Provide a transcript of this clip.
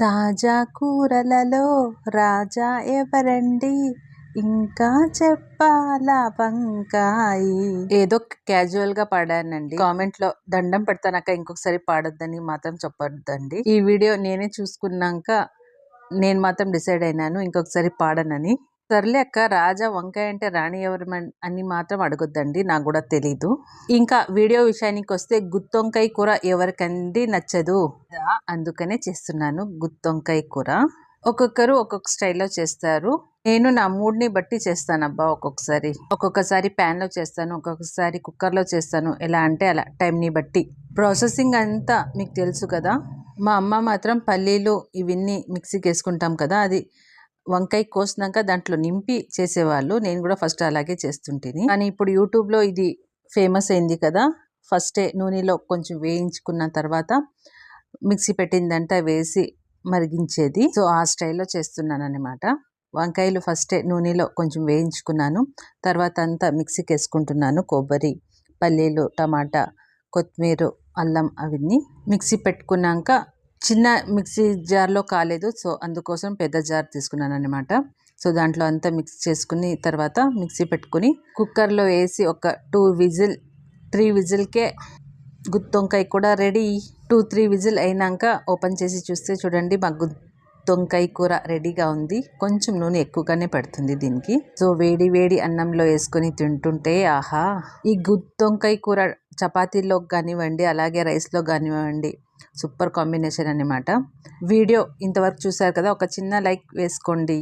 తాజా కూరలలో రాజా ఎవరండి, ఇంకా చెప్పాలా వంకాయి. ఏదో క్యాజువల్ గా పాడానండి. కామెంట్ లో దండం పెడతానక్క ఇంకొకసారి పాడొద్దని మాత్రం చెప్పొద్దండి. ఈ వీడియో నేనే చూసుకున్నాక నేను మాత్రం డిసైడ్ అయినాను ఇంకొకసారి పాడనని. సర్లే అక్క, రాజా వంకాయ అంటే రాణి ఎవరు అని మాత్రం అడగొద్దండి, నాకు కూడా తెలీదు. ఇంకా వీడియో విషయానికి వస్తే గుత్తొంకాయ కూర ఎవరికండి నచ్చదు, అందుకనే చేస్తున్నాను గుత్తొంకాయ కూర. ఒక్కొక్కరు ఒక్కొక్క స్టైల్లో చేస్తారు. నేను నా మూడ్ని బట్టి చేస్తానబ్బా. ఒక్కొక్కసారి ప్యాన్ లో చేస్తాను, ఒక్కొక్కసారి కుక్కర్లో చేస్తాను. ఎలా అంటే అలా, టైంని బట్టి. ప్రాసెసింగ్ అంతా మీకు తెలుసు కదా. మా అమ్మ మాత్రం పల్లీలు ఇవన్నీ మిక్సీకి వేసుకుంటాం కదా, అది వంకాయ కోసినాక దాంట్లో నింపి చేసేవాళ్ళు. నేను కూడా ఫస్ట్ అలాగే చేస్తుంటేని. కానీ ఇప్పుడు యూట్యూబ్లో ఇది ఫేమస్ అయింది కదా, ఫస్టే నూనెలో కొంచెం వేయించుకున్న తర్వాత మిక్సీ పెట్టిందంతా వేసి మరిగించేది. సో ఆ స్టైల్లో చేస్తున్నాను అనమాట. వంకాయలు ఫస్టే నూనెలో కొంచెం వేయించుకున్నాను, తర్వాత అంతా మిక్సీకి వేసుకుంటున్నాను. కొబ్బరి, పల్లీలు, టమాటా, కొత్తిమీర, అల్లం అవన్నీ మిక్సీ పెట్టుకున్నాక చిన్న మిక్సీ జార్లో కాలేదు, సో అందుకోసం పెద్ద జార్ తీసుకున్నాను అనమాట. సో దాంట్లో అంతా మిక్స్ చేసుకుని తర్వాత మిక్సీ పెట్టుకుని కుక్కర్లో వేసి ఒక 3 విజిల్కే గుత్తొంకాయ కూడా రెడీ. 2-3 విజిల్ అయినాక ఓపెన్ చేసి చూస్తే చూడండి, మా గుత్తొంకాయ కూర రెడీగా ఉంది. కొంచెం నూనె ఎక్కువగానే పడుతుంది దీనికి. సో వేడి వేడి అన్నంలో వేసుకొని తింటుంటే ఆహా. ఈ గుత్తొంకాయ కూర చపాతీలో కానివ్వండి, అలాగే రైస్లో కానివ్వండి, సూపర్ కాంబినేషన్ అన్నమాట. వీడియో ఇంతవరకు చూసారు కదా, ఒక చిన్న లైక్ వేసుకోండి.